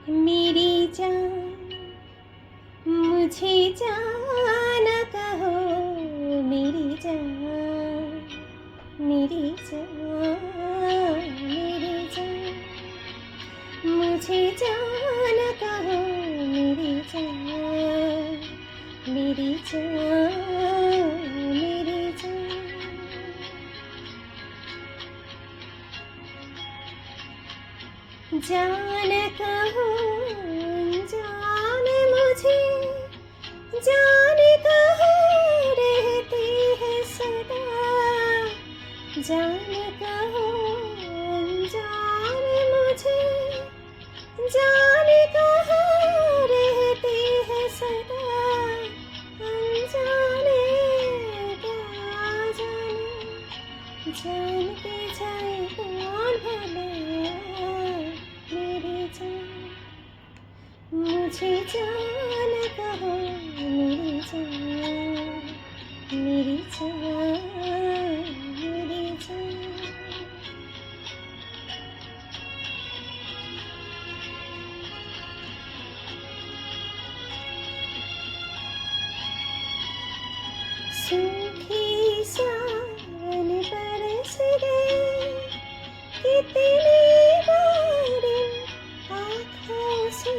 मेरी जान मुझे जाना कहो, मेरी जान, मेरी जान, मेरी जान मुझे जाना कहो, मेरी जान, मेरी जान, मेरी जान। जान कहो जान मुझे, जान कहो रहती है सदा, जान कहो जान मुझे, जान कहो रहती है सदा, अनजाने क्या जाने जान के जाए कौन भला, मेरी जान मुझे जान कहो, मेरी जान, मेरी जान, मेरी जान। सूखी सावन बरस गए, कितनी बारी आँखों से,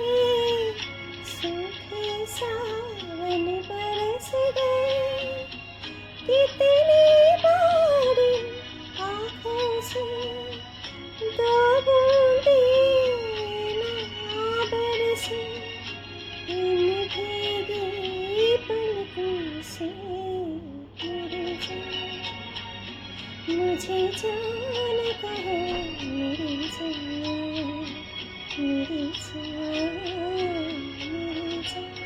सूखे सावन बरस गए, कितनी बारी आँखों से, दो बूंदे ना बरसे इन भीगी पलकों से, मेरी जान मुझे जान कहो, मेरी जान, मेरी जान, मेरी जान।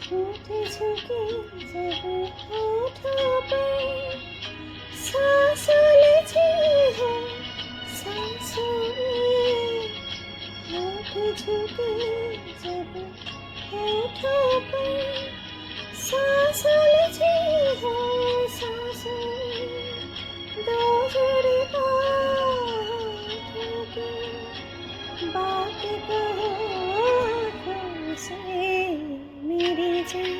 झूठी झुकी जब होठों पर, सांसों लगी है सांसों में, होठ झुके जब होठों पर, सांसों लगी है सांसों में, दो जोड़े हाथों की बात कहो आँखों से, मेरी जान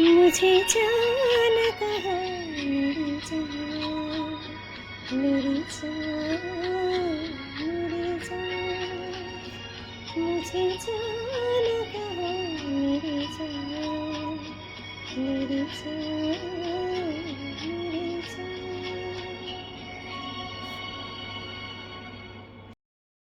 मुझे जान कहो, मेरी जान, मेरी जान, मेरी जान मुझे जान कहो, मेरी जान, मेरी जान।